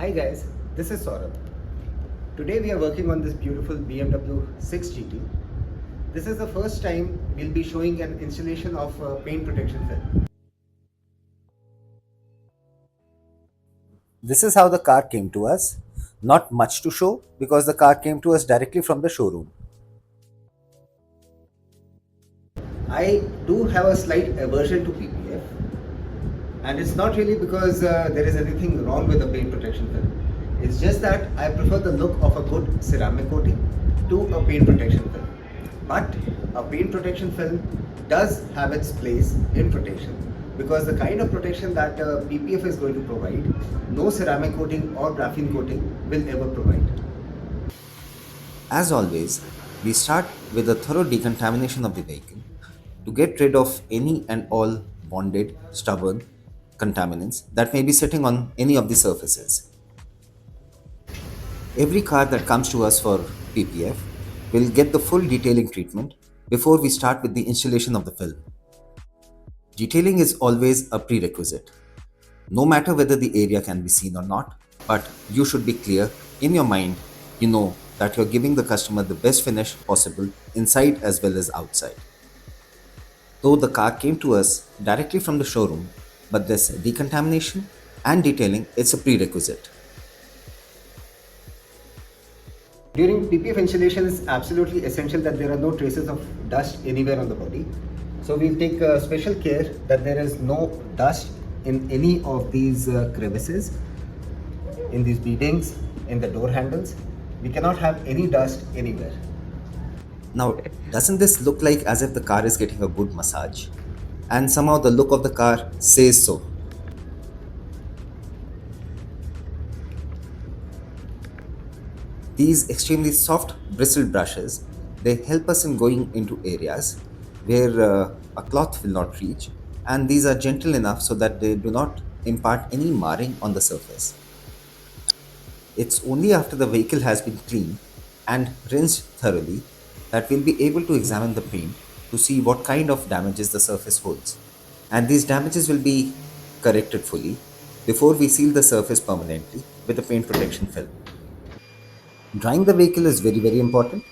Hi guys, this is Saurabh. Today we are working on this beautiful BMW 6 GT. This is the first time we'll be showing an installation of paint protection film. This is how the car came to us. Not much to show because the car came to us directly from the showroom. I do have a slight aversion to PPF, and it's not really because there is anything wrong with the paint protection film. It's just that I prefer the look of a good ceramic coating to a paint protection film. But a paint protection film does have its place in protection because the kind of protection that PPF is going to provide, no ceramic coating or graphene coating will ever provide. As always, we start with a thorough decontamination of the vehicle to get rid of any and all bonded, stubborn contaminants that may be sitting on any of the surfaces. Every car that comes to us for PPF will get the full detailing treatment before we start with the installation of the film. Detailing is always a prerequisite, no matter whether the area can be seen or not, but you should be clear in your mind, you know that you're giving the customer the best finish possible inside as well as outside. Though the car came to us directly from the showroom, but this decontamination and detailing is a prerequisite. During PPF installation, it's absolutely essential that there are no traces of dust anywhere on the body. So we'll take special care that there is no dust in any of these crevices, in these beadings, in the door handles. We cannot have any dust anywhere. Now, doesn't this look like as if the car is getting a good massage? And somehow the look of the car says so. These extremely soft bristled brushes, they help us in going into areas where a cloth will not reach, and these are gentle enough so that they do not impart any marring on the surface. It's only after the vehicle has been cleaned and rinsed thoroughly that we'll be able to examine the paint to see what kind of damages the surface holds. And these damages will be corrected fully before we seal the surface permanently with a paint protection film. Drying the vehicle is very important.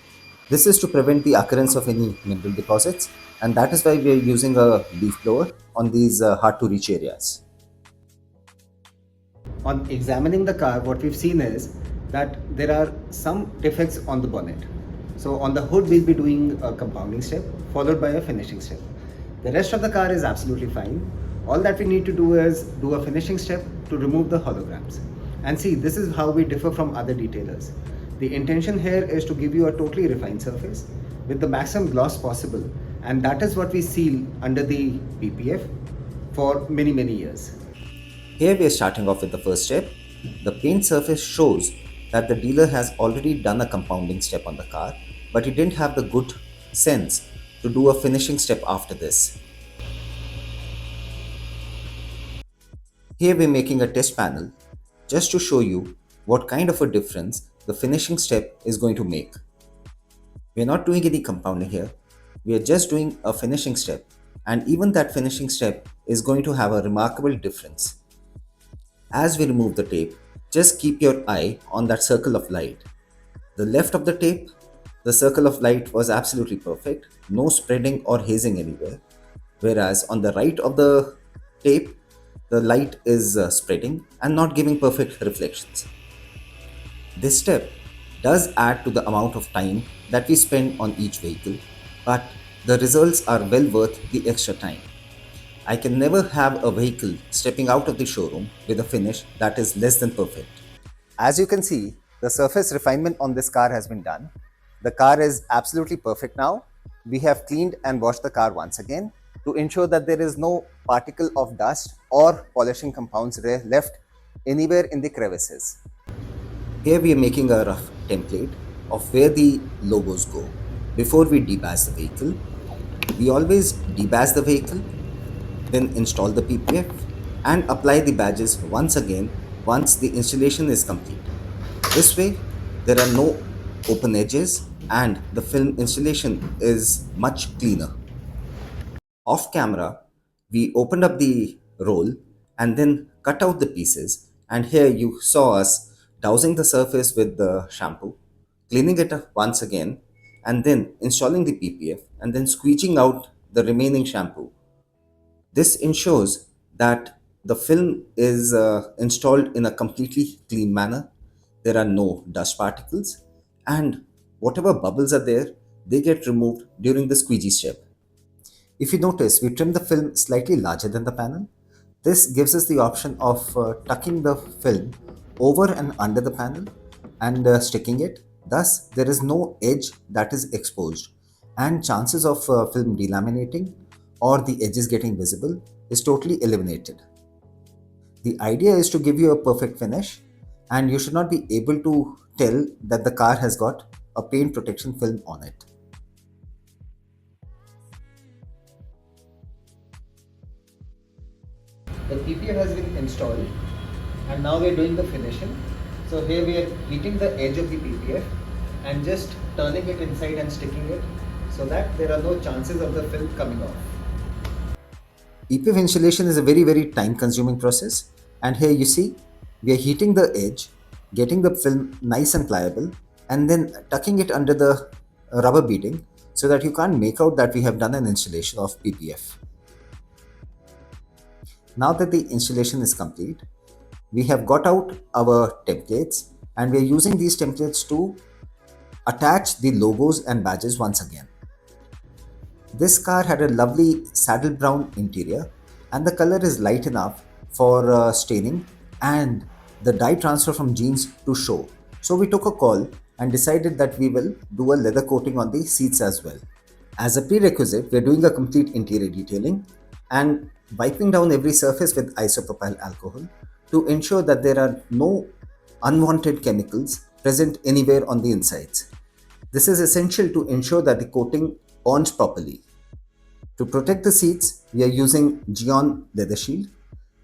This is to prevent the occurrence of any mineral deposits, and that is why we are using a leaf blower on these hard to reach areas. On examining the car, what we've seen is that there are some defects on the bonnet. So on the hood, we'll be doing a compounding step followed by a finishing step. The rest of the car is absolutely fine. All that we need to do is do a finishing step to remove the holograms. And see, this is how we differ from other detailers. The intention here is to give you a totally refined surface with the maximum gloss possible, and that is what we seal under the PPF for many years. Here we are starting off with the first step. The paint surface shows that the dealer has already done a compounding step on the car, but he didn't have the good sense to do a finishing step after this. Here we're making a test panel just to show you what kind of a difference the finishing step is going to make. We're not doing any compounding here, we are just doing a finishing step, and even that finishing step is going to have a remarkable difference. As we remove the tape, just keep your eye on that circle of light. The left of the tape, the circle of light was absolutely perfect, no spreading or hazing anywhere, whereas on the right of the tape, the light is spreading and not giving perfect reflections. This step does add to the amount of time that we spend on each vehicle, but the results are well worth the extra time. I can never have a vehicle stepping out of the showroom with a finish that is less than perfect. As you can see, the surface refinement on this car has been done. The car is absolutely perfect now. We have cleaned and washed the car once again to ensure that there is no particle of dust or polishing compounds left anywhere in the crevices. Here we are making a rough template of where the logos go. Before we debadge the vehicle, we always debadge the vehicle, then install the PPF and apply the badges once again once the installation is complete. This way, there are no open edges and the film installation is much cleaner. Off camera, we opened up the roll and then cut out the pieces And here you saw us dousing the surface with the shampoo, cleaning it up once again, and then installing the PPF and then squeezing out the remaining shampoo. This ensures that the film is installed in a completely clean manner. There are no dust particles, and whatever bubbles are there, they get removed during the squeegee step. If you notice, we trim the film slightly larger than the panel. This gives us the option of tucking the film over and under the panel and sticking it. Thus, there is no edge that is exposed, and chances of film delaminating or the edges getting visible is totally eliminated. The idea is to give you a perfect finish, and you should not be able to tell that the car has got a paint protection film on it. The PPF has been installed and now we are doing the finishing. So here we are heating the edge of the PPF and just turning it inside and sticking it so that there are no chances of the film coming off. PPF installation is a very time consuming process, and here you see we are heating the edge, getting the film nice and pliable, and then tucking it under the rubber beading so that you can't make out that we have done an installation of PPF. Now that the installation is complete, we have got out our templates and we are using these templates to attach the logos and badges once again. This car had a lovely saddle brown interior and the color is light enough for staining and the dye transfer from jeans to show. So we took a call and decided that we will do a leather coating on the seats as well. As a prerequisite, we are doing a complete interior detailing and wiping down every surface with isopropyl alcohol to ensure that there are no unwanted chemicals present anywhere on the insides. This is essential to ensure that the coating bonds properly. To protect the seats, we are using Gurgaon leather shield.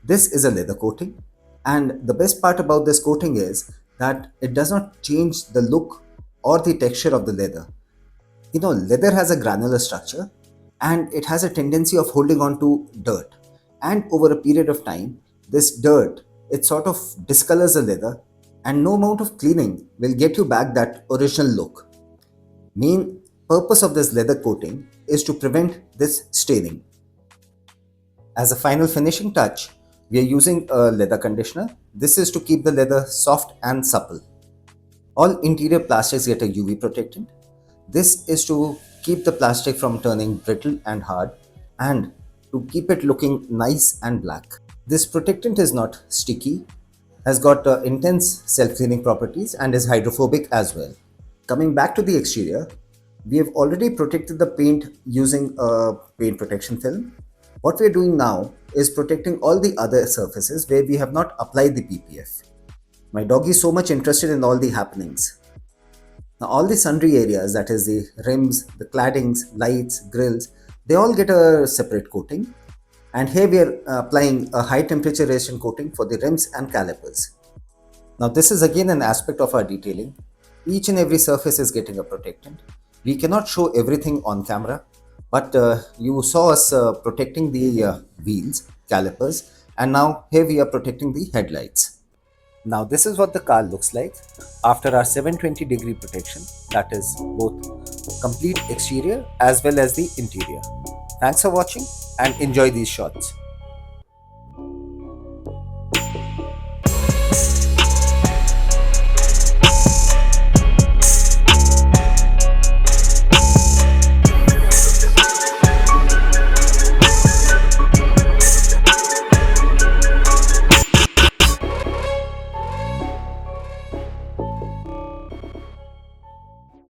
This is a leather coating, and the best part about this coating is that it does not change the look or the texture of the leather. You know, leather has a granular structure and it has a tendency of holding on to dirt, and over a period of time this dirt, it sort of discolors the leather and no amount of cleaning will get you back that original look. Main purpose of this leather coating is to prevent this staining. As a final finishing touch, we are using a leather conditioner. This is to keep the leather soft and supple. All interior plastics get a UV protectant. This is to keep the plastic from turning brittle and hard and to keep it looking nice and black. This protectant is not sticky, has got intense self-cleaning properties and is hydrophobic as well. Coming back to the exterior, we have already protected the paint using a paint protection film. What we are doing now is protecting all the other surfaces where we have not applied the PPF. My dog is so much interested in all the happenings. Now all the sundry areas, that is the rims, the claddings, lights, grills, they all get a separate coating. And here we are applying a high temperature resistant coating for the rims and calipers. Now this is again an aspect of our detailing. Each and every surface is getting a protectant. We cannot show everything on camera, but you saw us protecting the wheels, calipers, and now here we are protecting the headlights. Now this is what the car looks like after our 720-degree protection, that is both complete exterior as well as the interior. Thanks for watching and enjoy these shots.